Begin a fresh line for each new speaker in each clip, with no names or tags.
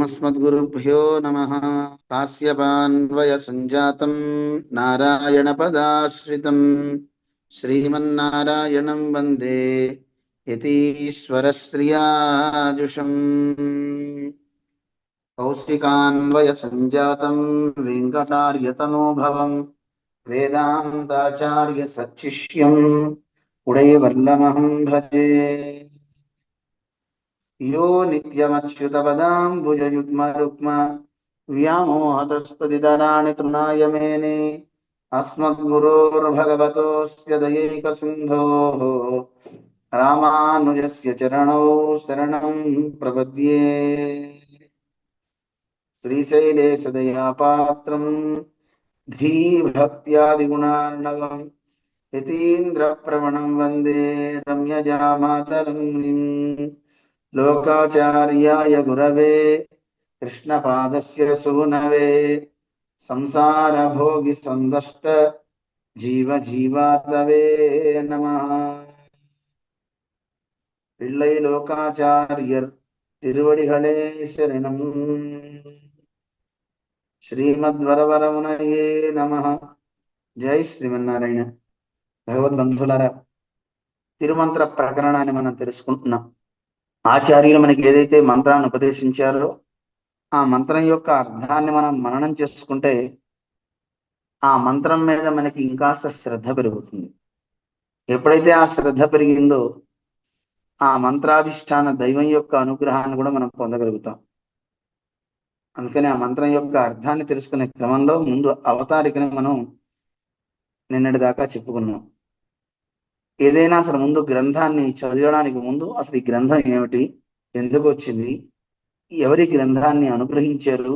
ఓమస్మద్గురుభ్యో నమః. కాశ్యపాన్వయ సంజాతం నారాయణపదాశ్రితం శ్రీమన్నారాయణం వందే యతీశ్వరశ్రియాజుషం. కౌశికాన్వయ సంజాతం వెంకటార్యతనోభవం వేదాంతాచార్య సచ్చిష్యం ఉడయవర్ణమహం భజే. यो नित्यमच्युतपदाम्बुजयुग्मरुक्म व्यामोहतस्तदितराणि तृणाय मेने अस्मद्गुरोर्भगवतोऽस्य दयैकसिन्धोः रामानुजस्य चरणौ शरणं प्रपद्ये. श्रीशैलेशदयापात्रं धीभक्त्यादिगुणार्णवं यतीन्द्रप्रवणं वन्दे रम्यजामातरं लोकाचार्याय गुरवे कृष्णपादस्य सूनवे संसारभोगि संदष्ट जीवजीवातवे नमः. पिल्लै लोकाचार्यर तिरुवडिगळे शरणं. श्रीमद्वरवरमुनये नमः. जय శ్రీమన్నారాయణ. భగవద్బంధులారా, తిరుమంత్ర ప్రకరణాన్ని మనం తెలుసుకుంటున్నాం. ఆచార్యులు మనకి ఏదైతే మంత్రాన్ని ఉపదేశించారో ఆ మంత్రం యొక్క అర్థాన్ని మనం మననం చేసుకుంటే ఆ మంత్రం మీద మనకి ఇంకాస్త శ్రద్ధ పెరుగుతుంది. ఎప్పుడైతే ఆ శ్రద్ధ పెరిగిందో ఆ మంత్రాధిష్టాన దైవం యొక్క అనుగ్రహాన్ని కూడా మనం పొందగలుగుతాం. అందుకని ఆ మంత్రం యొక్క అర్థాన్ని తెలుసుకునే క్రమంలో ముందు అవతారికని మనం నిన్నటి దాకా చెప్పుకున్నాం. ఏదైనా అసలు ముందు గ్రంథాన్ని చదివడానికి ముందు అసలు ఈ గ్రంథం ఏమిటి, ఎందుకు వచ్చింది, ఎవరి గ్రంథాన్ని అనుగ్రహించారు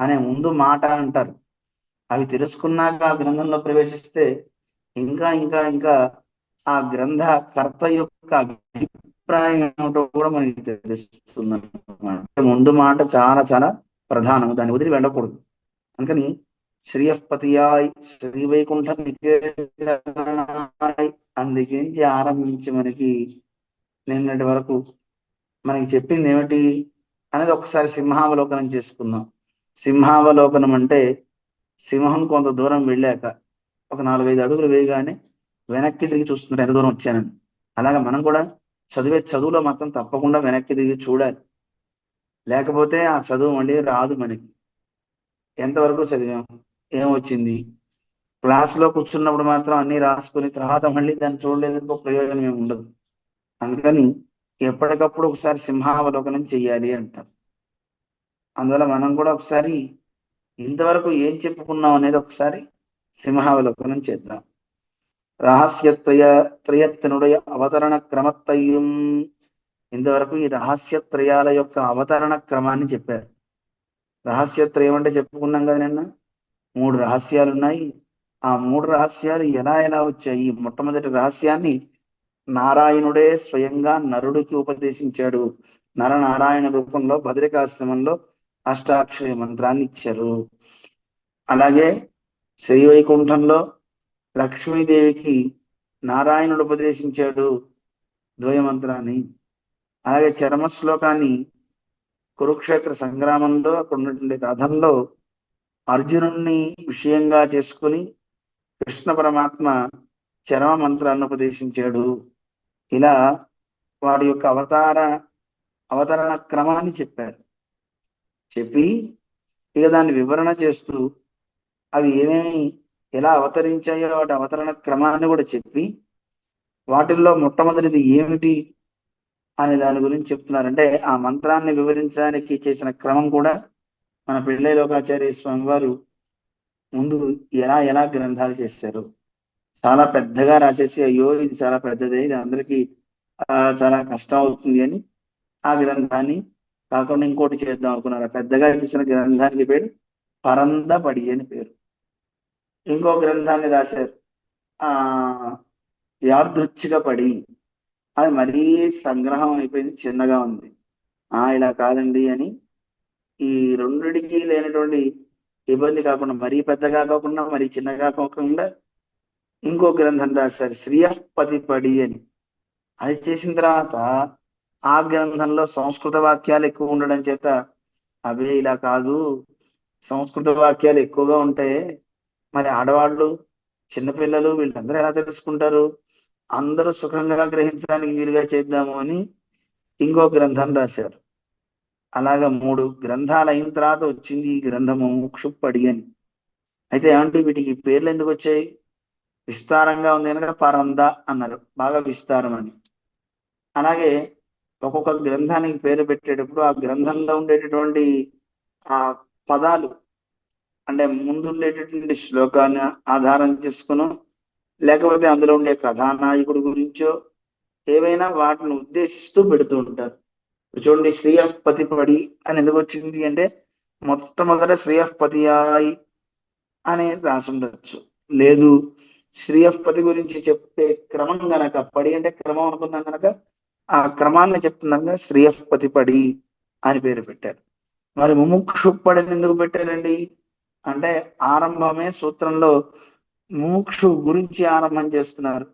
అనే ముందు మాట అంటారు. అవి తెలుసుకున్నాక ఆ గ్రంథంలో ప్రవేశిస్తే ఇంకా ఇంకా ఇంకా ఆ గ్రంథ కర్త యొక్క అభిప్రాయం ఏమిటో కూడా మనకి తెలుస్తుంది. ముందు మాట చాలా చాలా ప్రధానం, దాన్ని వదిలి వెళ్ళకూడదు. అందుకని శ్రీయపతియాయ్ శ్రీవైకుంఠ నికేతనాయ్ అందుకేంచి ఆరంభించి మనకి నిన్నటి వరకు మనకి చెప్పింది ఏమిటి అనేది ఒకసారి సింహావలోకనం చేసుకుందాం. సింహావలోకనం అంటే సింహం కొంత దూరం వెళ్ళాక ఒక 4-5 అడుగులు వేయగానే వెనక్కి తిరిగి చూస్తున్నారు ఎంత దూరం వచ్చానని. అలాగే మనం కూడా చదువులో మాత్రం తప్పకుండా వెనక్కి తిరిగి చూడాలి. లేకపోతే ఆ చదువు మళ్ళీ రాదు మనకి. ఎంతవరకు చదివాం, ఏమొచ్చింది, క్లాసులో కూర్చున్నప్పుడు మాత్రం అన్ని రాసుకుని తర్వాత మళ్ళీ దాన్ని చూడలేదంటే ప్రయోజనం ఏమి ఉండదు. అందుకని ఎప్పటికప్పుడు ఒకసారి సింహావలోకనం చెయ్యాలి అంటారు. అందువల్ల మనం కూడా ఒకసారి ఇంతవరకు ఏం చెప్పుకున్నాం అనేది ఒకసారి సింహావలోకనం చేద్దాం. రహస్యత్రయత్నుడయ అవతరణ క్రమత్తయ్యం. ఇంతవరకు ఈ రహస్యత్రయాల యొక్క అవతరణ క్రమాన్ని చెప్పారు. రహస్యత్రయం అంటే చెప్పుకున్నాం కదా నిన్న, 3 రహస్యాలు ఉన్నాయి. ఆ 3 రహస్యాలు ఎలా ఎలా వచ్చాయి. మొట్టమొదటి రహస్యాన్ని నారాయణుడే స్వయంగా నరుడికి ఉపదేశించాడు. నరనారాయణ రూపంలో బదరికాశ్రమంలో అష్టాక్షరి మంత్రాన్ని ఇచ్చారు. అలాగే శ్రీవైకుంఠంలో లక్ష్మీదేవికి నారాయణుడు ఉపదేశించాడు ద్వయమంత్రాన్ని. అలాగే చరమ శ్లోకాన్ని కురుక్షేత్ర సంగ్రామంలో అక్కడ ఉన్నటువంటి రథంలో అర్జునుణ్ణి విషయంగా చేసుకుని కృష్ణ పరమాత్మ చరమ మంత్రాన్ని ఉపదేశించాడు. ఇలా వాడి యొక్క అవతరణ క్రమాన్ని చెప్పారు. చెప్పి ఇక దాన్ని వివరణ చేస్తూ అవి ఏమేమి ఎలా అవతరించాయో వాటి అవతరణ క్రమాన్ని కూడా చెప్పి వాటిల్లో మొట్టమొదటిది ఏమిటి అనే దాని గురించి చెప్తున్నారంటే ఆ మంత్రాన్ని వివరించడానికి చేసిన క్రమం కూడా మన పిళ్ళై లోకాచార్య స్వామి వారు ముందు ఎలా ఎలా గ్రంథాలు చేశారు. చాలా పెద్దగా రాసేసి అయ్యో ఇది చాలా పెద్దదే, ఇది అందరికీ చాలా కష్టం అవుతుంది అని ఆ గ్రంథాన్ని కాకుండా ఇంకోటి చేద్దాం అనుకున్నారు. పెద్దగా చేసిన గ్రంథానికి పేరు పరందపడి అని పేరు. ఇంకో గ్రంథాన్ని రాశారు యాదృచ్ఛిక పడి, అది మరీ సంగ్రహం అయిపోయింది, చిన్నగా ఉంది. ఇలా కాదండి అని ఈ రెండిటికి లేనటువంటి ఇబ్బంది కాకుండా మరీ పెద్దగా కాకుండా మరీ చిన్నగా కాకుండా ఇంకో గ్రంథం రాశారు శ్రీయపతిపడి అని. అది చేసిన తర్వాత ఆ గ్రంథంలో సంస్కృత వాక్యాలు ఎక్కువ ఉండడం చేత అవే ఇలా కాదు, సంస్కృత వాక్యాలు ఎక్కువగా ఉంటాయి, మరి ఆడవాళ్ళు చిన్నపిల్లలు వీళ్ళందరూ ఎలా తెలుసుకుంటారు, అందరూ సుఖంగా గ్రహించడానికి వీలుగా చేద్దాము అని ఇంకో గ్రంథం రాశారు. అలాగా 3 గ్రంథాలు అయిన తర్వాత వచ్చింది ఈ గ్రంథము ముముక్షుప్పడి అని. అయితే ఏమంటే వీటికి పేర్లు ఎందుకు వచ్చాయి? విస్తారంగా ఉంది కనుక పరంద అన్నారు, బాగా విస్తారం అని. అలాగే ఒక్కొక్క గ్రంథానికి పేరు పెట్టేటప్పుడు ఆ గ్రంథంలో ఉండేటటువంటి ఆ పదాలు, అంటే ముందు ఉండేటటువంటి శ్లోకాన్ని ఆధారం చేసుకునో, లేకపోతే అందులో ఉండే కథానాయకుడి గురించో ఏవైనా వాటిని ఉద్దేశిస్తూ పెడుతూ ఉంటారు. చూడండి, శ్రీయపతిపడి అని ఎందుకు వచ్చింది అంటే మొట్టమొదట శ్రీయపతియాయి అని రాసి ఉండొచ్చు. లేదు, శ్రీయపతి గురించి చెప్పే క్రమం గనక, పడి అంటే క్రమం అనుకున్నాం గనక ఆ క్రమాన్ని చెప్తున్నాక శ్రీయపతిపడి అని పేరు పెట్టారు. మరి ముముక్షు పడిని ఎందుకు పెట్టారండి అంటే ఆరంభమే సూత్రంలో ముముక్షు గురించి ఆరంభం చేస్తున్నారు.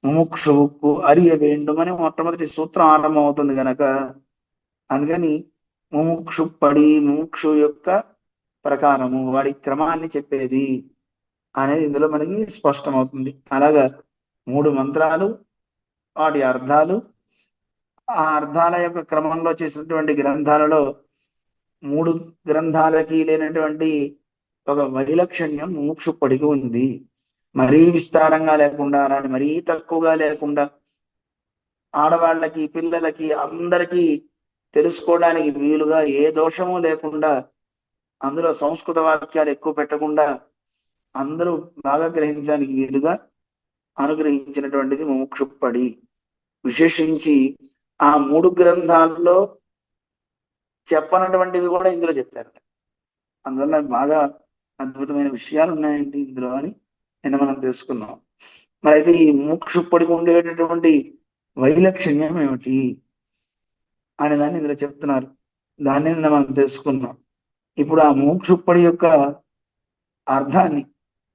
ముముక్షువుకు అరియ వేండుమని మొట్టమొదటి సూత్రం ఆరంభం అవుతుంది గనక అందుకని ముముక్షు పడి ముముక్షు యొక్క ప్రకారము వాడి క్రమాన్ని చెప్పేది అనేది ఇందులో మనకి స్పష్టమవుతుంది. అలాగా 3 మంత్రాలు, వాటి అర్థాలు, ఆ అర్థాల యొక్క క్రమంలో చేసినటువంటి గ్రంథాలలో 3 గ్రంథాలకి లేనటువంటి ఒక వైలక్షణ్యం ముముక్షుప్పడికి ఉంది. మరీ విస్తారంగా లేకుండా, అలాంటి మరీ తక్కువగా లేకుండా, ఆడవాళ్ళకి పిల్లలకి అందరికీ తెలుసుకోవడానికి వీలుగా ఏ దోషము లేకుండా, అందులో సంస్కృత వాక్యాలు ఎక్కువ పెట్టకుండా అందరూ బాగా గ్రహించడానికి వీలుగా అనుగ్రహించినటువంటిది ముముక్షుప్పడి. విశేషించి ఆ 3 గ్రంథాల్లో చెప్పనటువంటివి కూడా ఇందులో చెప్పారు. అందువల్ల బాగా అద్భుతమైన విషయాలు ఉన్నాయండి ఇందులో అని నిన్న మనం తెలుసుకున్నాం. మరి అయితే ఈ ముముక్షుప్పడికి ఉండేటటువంటి వైలక్షణ్యం ఏమిటి అనే దాన్ని ఇందులో చెప్తున్నారు. దాన్ని నిన్న మనం తెలుసుకున్నాం. ఇప్పుడు ఆ ముముక్షుప్పడి యొక్క అర్థాన్ని,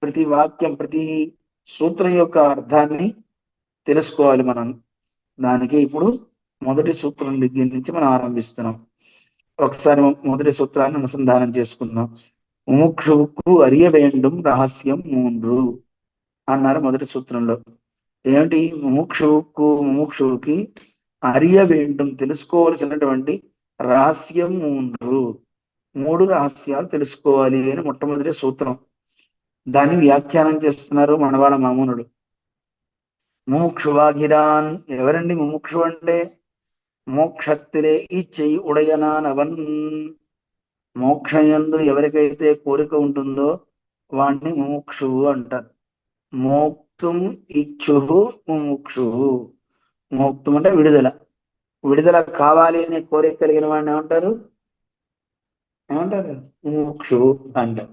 ప్రతి వాక్యం, ప్రతి సూత్రం యొక్క అర్థాన్ని తెలుసుకోవాలి మనం. దానికి ఇప్పుడు మొదటి సూత్రం దగ్గర నుంచి మనం ఆరంభిస్తున్నాం. ఒకసారి మొదటి సూత్రాన్ని అనుసంధానం చేసుకుందాం. ముముక్షువుకు అరియ వేండుం రహస్యం 3 అన్నారు మొదటి సూత్రంలో. ఏమిటి? ముముక్షువుకి అరియ వేండుం తెలుసుకోవలసినటువంటి రహస్యం 3 రహస్యాలు తెలుసుకోవాలి అని మొట్టమొదటి సూత్రం. దాన్ని వ్యాఖ్యానం చేస్తున్నారు మనవాళ్ళ మామూనుడు. ముముక్షువాగిరాన్, ఎవరండి ముముక్షు అంటే? మోక్షత్తిలే ఇచ్చై ఉడయనానవన్, మోక్షయందు ఎవరికైతే కోరిక ఉంటుందో వాణ్ణి ముముక్షువు అంటారు. మోక్తుం ఇచ్చుహు ముముక్షువు. మోక్తుం అంటే విడుదల, విడుదల కావాలి అనే కోరిక కలిగిన వాడిని ఏమంటారు? ముముక్షువు అంటారు.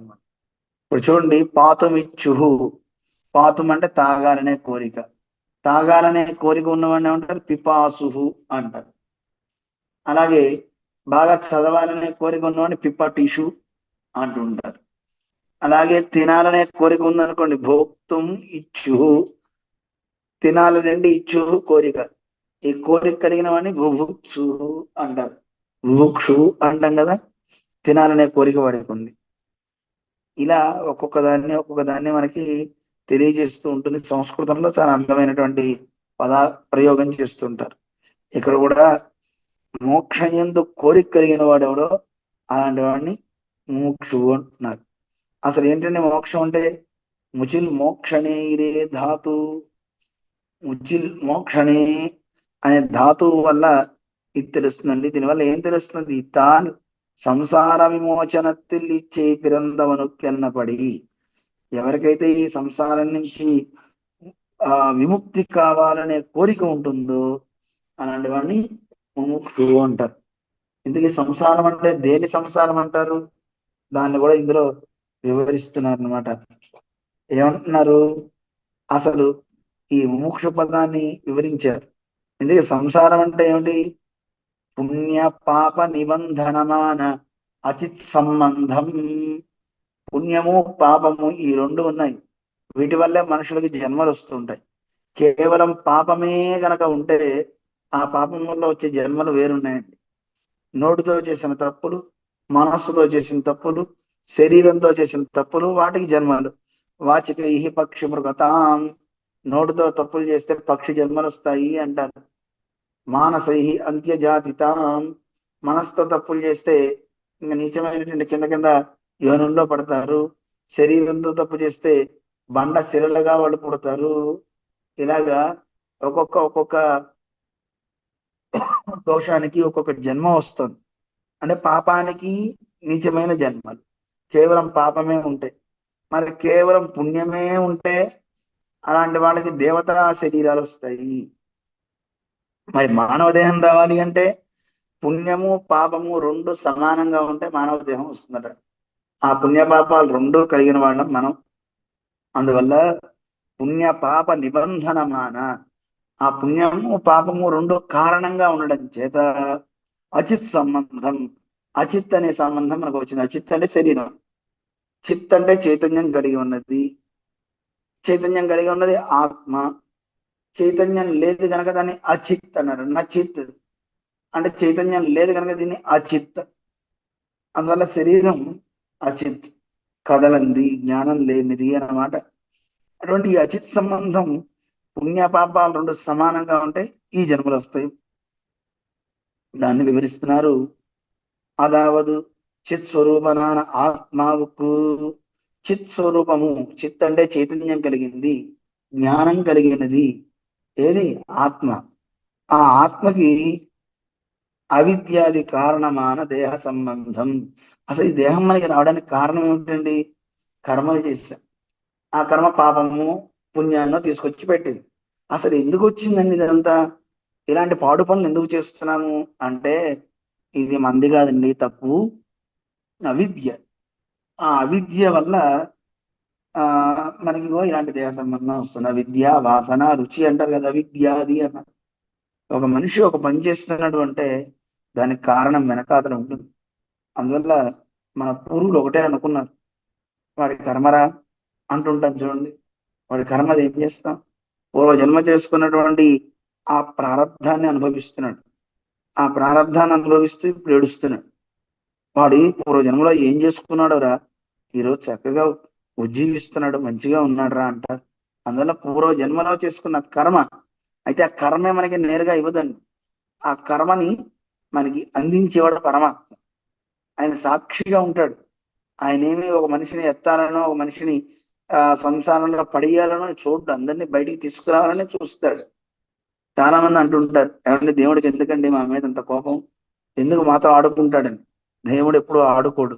ఇప్పుడు చూడండి, పాతుమిచ్చుహు, పాతుం అంటే తాగాలనే కోరిక, తాగాలనే కోరిక ఉన్నవాడిని ఏమంటారు? పిపాసుహు అంటారు. అలాగే బాగా చదవాలనే కోరిక ఉన్నవాడిని పిపటిషు అంటుంటారు. అలాగే తినాలనే కోరిక ఉందనుకోండి, భోక్తుం ఇచ్చుహు, తినాలనండి ఇచ్చుహు కోరిక, ఈ కోరిక కలిగిన వాడిని బుభుక్షుహు అంటారు. బుభుక్షువు అంటాం కదా, తినాలనే కోరిక వాడికి ఉంది. ఇలా ఒక్కొక్క దాన్ని మనకి తెలియజేస్తూ ఉంటుంది. సంస్కృతంలో చాలా అందమైనటువంటి పదా ప్రయోగం చేస్తుంటారు. ఇక్కడ కూడా మోక్షయందు కోరిక కలిగిన వాడు ఎవడో అలాంటి వాడిని ముముక్షువు అంటున్నారు. అసలు ఏంటంటే మోక్షం అంటే? ముచిల్ మోక్షణే ఇరే ధాతు, ముచిల్ మోక్షణే అనే ధాతువు వల్ల ఇది తెలుస్తుందండి. దీనివల్ల ఏం తెలుస్తుంది? తాన్ సంసార విమోచనத்தில் ఇచ్చే పిరందవనుకెన్నపడి, ఎవరికైతే ఈ సంసారం నుంచి విముక్తి కావాలనే కోరిక ఉంటుందో అలాంటి వాడిని ముముక్షువు అంటారు. ఇందుకే సంసారం అంటే దేని సంసారం అంటారు? దాన్ని కూడా ఇందులో వివరిస్తున్నారు అన్నమాట. ఏమంటున్నారు? అసలు ఈ ముముక్ష పదాన్ని వివరించారు. ఇందుకే సంసారం అంటే ఏమిటి? పుణ్య పాప నిబంధనమాన అచిత్ సంబంధం. పుణ్యము పాపము ఈ 2 ఉన్నాయి. వీటి వల్లే మనుషులకి జన్మలు వస్తుంటాయి. కేవలం పాపమే గనక ఉంటే ఆ పాపం వల్ల వచ్చే జన్మలు వేరున్నాయండి. నోటితో చేసిన తప్పులు, మనస్సుతో చేసిన తప్పులు, శరీరంతో చేసిన తప్పులు, వాటికి జన్మలు. వాచిక ఇహి పక్షి మృగతాం, నోటితో తప్పులు చేస్తే పక్షి జన్మలు వస్తాయి అంటారు. మానసై అంత్యజాతితాం, మనసుతో తప్పులు చేస్తే ఇంకా నీచమైనటువంటి కింద కింద యోనుల్లో పడతారు. శరీరంతో తప్పు చేస్తే బండ శిలలుగా వాళ్ళు పుడతారు. ఇలాగా ఒక్కొక్క దోషానికి ఒక్కొక్క జన్మ వస్తుంది. అంటే పాపానికి నీచమైన జన్మలు, కేవలం పాపమే ఉంటాయి. మరి కేవలం పుణ్యమే ఉంటే అలాంటి వాళ్ళకి దేవతా శరీరాలు వస్తాయి. మరి మానవ దేహం రావాలి అంటే పుణ్యము పాపము రెండు సమానంగా ఉంటే మానవ దేహం వస్తుందట. ఆ పుణ్య పాపాలు రెండు కలిగిన వాళ్ళం మనం. అందువల్ల పుణ్య పాప నిబంధనమాన, ఆ పుణ్యము పాపము రెండు కారణంగా ఉండడం చేత అచిత్ సంబంధం, అచిత్ అనే సంబంధం మనకు వచ్చింది. అచిత్ అంటే శరీరం, చిత్ అంటే చైతన్యం కలిగి ఉన్నది. చైతన్యం కలిగి ఉన్నది ఆత్మ. చైతన్యం లేదు కనుక దాన్ని అచిత్ అన్నారు. నచిత్ అంటే చైతన్యం లేదు కనుక దీన్ని అచిత్. అందువల్ల శరీరం అచిత్, కదలంది, జ్ఞానం లేనిది అన్నమాట. అటువంటి ఈ అచిత్ సంబంధం పుణ్య పాపాలు రెండు సమానంగా ఉంటే ఈ జన్మలు వస్తాయి. దాన్ని వివరిస్తున్నారు. అదావదు చిత్ స్వరూపనాన ఆత్మావుకు, చిత్ స్వరూపము, చిత్ అంటే చైతన్యం కలిగింది, జ్ఞానం కలిగినది ఏది? ఆత్మ. ఆ ఆత్మకి అవిద్యాది కారణమాన దేహ సంబంధం. అసలు ఈ దేహం మనకి రావడానికి కారణం ఏమిటండి? కర్మలు చేశాం. ఆ కర్మ పాపము పుణ్యాన్నో తీసుకొచ్చి పెట్టింది. అసలు ఎందుకు వచ్చిందండి ఇదంతా? ఇలాంటి పాడు పనులు ఎందుకు చేస్తున్నాము అంటే ఇది మంది కాదండి, తప్పు, అవిద్య. ఆ అవిద్య వల్ల ఆ మనకి ఇలాంటి దేహ సంబంధం వస్తుంది. విద్య, వాసన, రుచి అంటారు కదా, అవిద్య అది అన్న. ఒక మనిషి ఒక పని చేస్తున్నాడు అంటే దానికి కారణం వెనకాతల ఉంటుంది. అందువల్ల మన పూర్వులు ఒకటే అనుకున్నారు, వాడి కర్మరా అంటుంటాం చూడండి. వాడి కర్మది ఏం చేస్తాం? పూర్వ జన్మ చేసుకున్నటువంటి ఆ ప్రారంధాన్ని అనుభవిస్తున్నాడు. ఆ ప్రారంధాన్ని అనుభవిస్తూ ఇప్పుడు ఏడుస్తున్నాడు. వాడి పూర్వ జన్మలో ఏం చేసుకున్నాడో రా, ఈరోజు చక్కగా ఉజ్జీవిస్తున్నాడు, మంచిగా ఉన్నాడు రా అంటారు. అందువల్ల పూర్వ జన్మలో చేసుకున్న కర్మ. అయితే ఆ కర్మే మనకి నేరుగా ఇవ్వదండి. ఆ కర్మని మనకి అందించేవాడు పరమాత్మ. ఆయన సాక్షిగా ఉంటాడు. ఆయన ఏమి ఒక మనిషిని ఎత్తాలనో, ఒక మనిషిని సంసారంలో పడేయాలనో చూడు, అందరినీ బయటికి తీసుకురావాలని చూస్తాడు. చాలా మంది అంటుంటారు, ఏమంటే దేవుడికి ఎందుకండి మా మీద అంత కోపం, ఎందుకు మాతో ఆడుకుంటాడని. దేవుడు ఎప్పుడు ఆడుకోడు,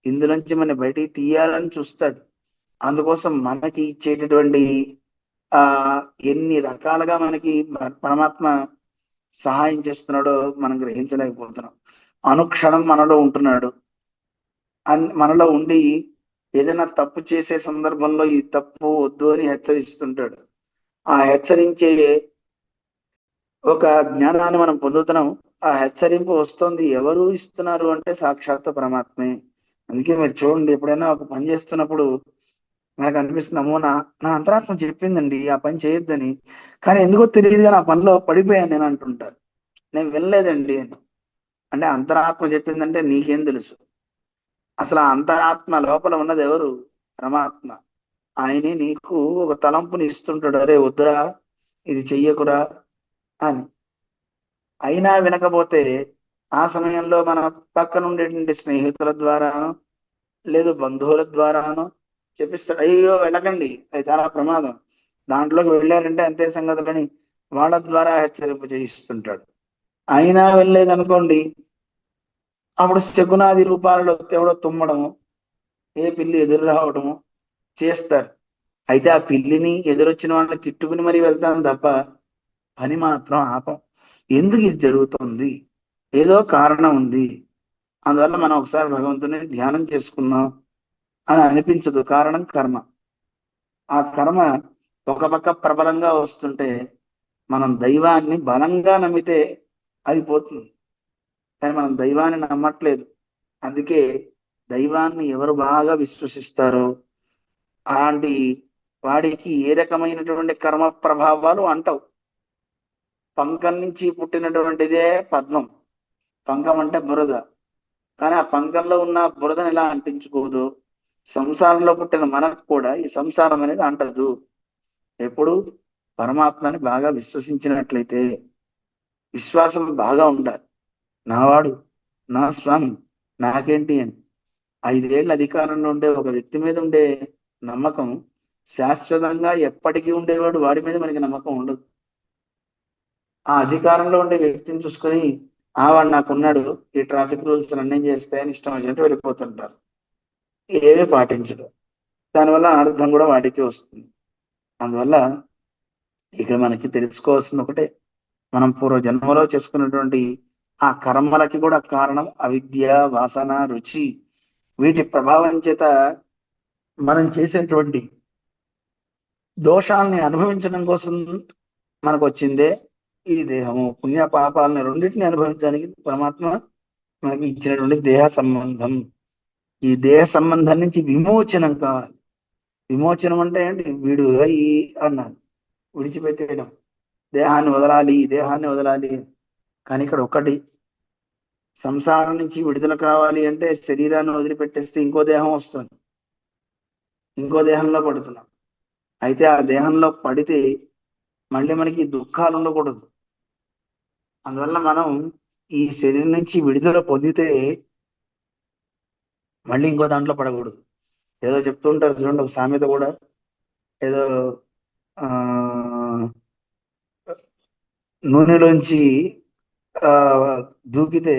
ఇందులోంచి మన బయటికి తీయాలని చూస్తాడు. అందుకోసం మనకి ఇచ్చేటటువంటి ఆ ఎన్ని రకాలుగా మనకి పరమాత్మ సహాయం చేస్తున్నాడో మనం గ్రహించలేకపోతున్నాం. అనుక్షణం మనలో ఉంటున్నాడు. మనలో ఉండి ఏదైనా తప్పు చేసే సందర్భంలో ఈ తప్పు వద్దు అని హెచ్చరిస్తుంటాడు. ఆ హెచ్చరించే ఒక జ్ఞానాన్ని మనం పొందుతున్నాం. ఆ హెచ్చరింపు వస్తుంది, ఎవరు ఇస్తున్నారు అంటే సాక్షాత్ పరమాత్మే. అందుకే మీరు చూడండి, ఎప్పుడైనా ఒక పని చేస్తున్నప్పుడు మనకు అనిపిస్తుంది, అమ్మో నా నా అంతరాత్మ చెప్పిందండి ఆ పని చేయొద్దని, కానీ ఎందుకో తెలియదు కానీ ఆ పనిలో పడిపోయాను నేను అంటుంటారు. నేను వినలేదండి అని. అంటే అంతరాత్మ చెప్పిందంటే నీకేం తెలుసు? అసలు ఆ అంతరాత్మ లోపల ఉన్నది ఎవరు? పరమాత్మ. ఆయనే నీకు ఒక తలంపుని ఇస్తుంటాడు, అరే వద్దురా, ఇది చెయ్యకురా అని. అయినా వినకపోతే ఆ సమయంలో మన పక్కన ఉండేటువంటి స్నేహితుల ద్వారానో లేదు బంధువుల ద్వారానో చెప్పిస్తాడు, అయ్యో వెళ్ళకండి, అది చాలా ప్రమాదం, దాంట్లోకి వెళ్ళారంటే అంతే సంగతులని వాళ్ళ ద్వారా హెచ్చరింపు చేయిస్తుంటాడు. అయినా వెళ్ళలేదనుకోండి, అప్పుడు శకునాది రూపాలలో ఎవడో తుమ్మడము, ఏ పిల్లి ఎదురు రావడము చేస్తారు. అయితే ఆ పిల్లిని ఎదురొచ్చిన వాళ్ళని తిట్టుకుని మరీ వెళ్తాను తప్ప పని మాత్రం ఆపం. ఎందుకు ఇది జరుగుతుంది? ఏదో కారణం ఉంది. అందువల్ల మనం ఒకసారి భగవంతుని ధ్యానం చేసుకుందాం అని అనిపించదు. కారణం కర్మ. ఆ కర్మ ఒక పక్క ప్రబలంగా వస్తుంటే మనం దైవాన్ని బలంగా నమ్మితే అది పోతుంది. కానీ మనం దైవాన్ని నమ్మట్లేదు. అందుకే దైవాన్ని ఎవరు బాగా విశ్వసిస్తారో అలాంటి వాడికి ఏ రకమైనటువంటి కర్మ ప్రభావాలు అంటవు. పంకం నుంచి పుట్టినటువంటిదే పద్మం. పంకం అంటే బురద. కానీ ఆ పంకంలో ఉన్న బురదను ఎలా అంటించుకోదు, సంసారంలో పుట్టిన మనకు కూడా ఈ సంసారం అనేది అంటదు. ఎప్పుడు పరమాత్మని బాగా విశ్వసించినట్లయితే, విశ్వాసం బాగా ఉండాలి. నావాడు, నా స్వామి, నాకేంటి అని. 5 ఏళ్ళ అధికారంలో ఉండే ఒక వ్యక్తి మీద ఉండే నమ్మకం శాశ్వతంగా ఎప్పటికీ ఉండేవాడు వాడి మీద మనకి నమ్మకం ఉండదు. ఆ అధికారంలో ఉండే వ్యక్తిని చూసుకొని వాడు నాకున్నాడు, ఈ ట్రాఫిక్ రూల్స్ రన్నింగ్ చేస్తాయని ఇష్టం వచ్చినట్టు వెళ్ళిపోతుంటారు, ఏమీ పాటించడు. దానివల్ల అర్థం కూడా వాడికి వస్తుంది. అందువల్ల ఇక్కడ మనకి తెలుసుకోవాల్సింది ఒకటే, మనం పూర్వ జన్మలో చేసుకున్నటువంటి ఆ కర్మలకి కూడా కారణం అవిద్య, వాసన, రుచి. వీటి ప్రభావం చేత మనం చేసేటువంటి దోషాలని అనుభవించడం కోసం మనకు వచ్చిందే ఈ దేహము. పుణ్య పాపాలని రెండింటిని అనుభవించడానికి పరమాత్మ మనకి ఇచ్చినటువంటి దేహ సంబంధం. ఈ దేహ సంబంధం నుంచి విమోచనం కావాలి. విమోచనం అంటే ఏంటి? విడుదయి అన్నారు, విడిచిపెట్టేయడం. దేహాన్ని వదలాలి, దేహాన్ని వదలాలి. కానీ ఇక్కడ ఒకటి, సంసారం నుంచి విడుదల కావాలి అంటే శరీరాన్ని వదిలిపెట్టేస్తే ఇంకో దేహం వస్తుంది, ఇంకో దేహంలో పడుతున్నాం. అయితే ఆ దేహంలో పడితే మళ్ళీ మనకి దుఃఖాలు ఉండకూడదు. అందువల్ల మనం ఈ శరీరం నుంచి విడుదల పొందితే మళ్ళీ ఇంకో దాంట్లో పడకూడదు. ఏదో చెప్తూ ఉంటారు చూడండి, ఒక సామెత కూడా, ఏదో ఆ నూనెలోంచి ఆ దూకితే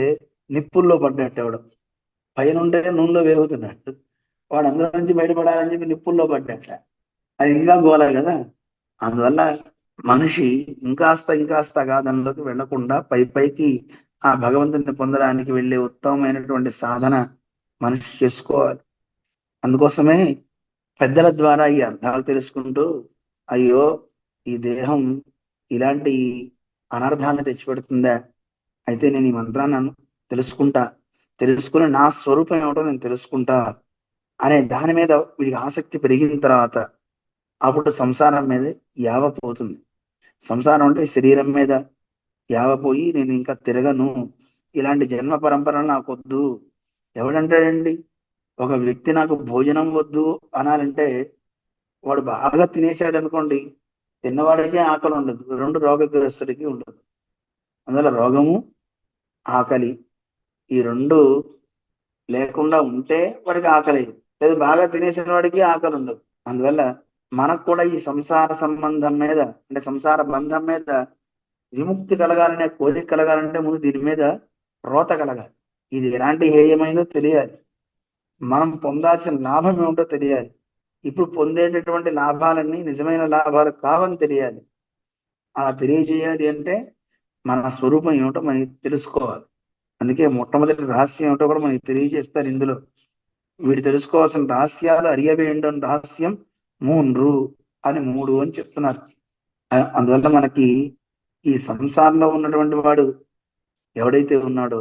నిప్పుల్లో పడ్డట్టు ఎవడు, పైన ఉంటే నూనెలో వేగుతున్నట్టు, వాడు అందులో నుంచి బయటపడాలని చెప్పి నిప్పుల్లో పడ్డట్ట. అది ఇంకా గోల కదా. అందువల్ల మనిషి ఇంకాస్త ఇంకాస్త గాథంలోకి వెళ్లకుండా పై పైకి ఆ భగవంతుని పొందడానికి వెళ్ళే ఉత్తమమైనటువంటి సాధన మనిషి చేసుకోవాలి. అందుకోసమే పెద్దల ద్వారా ఈ అర్థాలు తెలుసుకుంటూ, అయ్యో ఈ దేహం ఇలాంటి అనర్థాన్ని తెచ్చిపెడుతుందా, అయితే నేను ఈ మంత్రాన్ని తెలుసుకుంటా, తెలుసుకుని నా స్వరూపం ఏమిటో నేను తెలుసుకుంటా అనే దాని మీద వీడికి ఆసక్తి పెరిగిన తర్వాత అప్పుడు సంసారం మీద యావ పోతుంది. సంసారం అంటే శరీరం మీద యావ పోయి, నేను ఇంకా తిరగను, ఇలాంటి జన్మ పరంపరలు నాకు వద్దు. ఎవడంటాడండి? ఒక వ్యక్తి నాకు భోజనం వద్దు అనాలంటే వాడు బాగా తినేసాడు అనుకోండి, తిన్నవాడికి ఆకలి ఉండదు, రెండు రోగగ్రస్తుడికి ఉండదు. అందువల్ల రోగము, ఆకలి, ఈ రెండు లేకుండా ఉంటే వాడికి ఆకలి, లేదు బాగా తినేసిన వాడికి ఆకలి ఉండదు. అందువల్ల మనకు కూడా ఈ సంసార సంబంధం మీద, అంటే సంసార బంధం మీద విముక్తి కలగాలనే కోరిక కలగాలంటే ముందు దీని మీద రోత కలగాలి. ఇది ఎలాంటి హేయమైందో తెలియాలి, మనం పొందాల్సిన లాభం ఏమిటో తెలియాలి, ఇప్పుడు పొందేటటువంటి లాభాలన్నీ నిజమైన లాభాలు కావని తెలియాలి. అలా తెలియజేయాలి అంటే మన స్వరూపం ఏమిటో మనకి తెలుసుకోవాలి. అందుకే మొట్టమొదటి రహస్యం ఏమిటో కూడా మనకి తెలియజేస్తారు ఇందులో. వీడు తెలుసుకోవాల్సిన రహస్యాలు అరియవేండం రహస్యం మూన్రు అని 3 అని చెప్తున్నారు. అందువల్ల మనకి ఈ సంసారంలో ఉన్నటువంటి వాడు ఎవడైతే ఉన్నాడో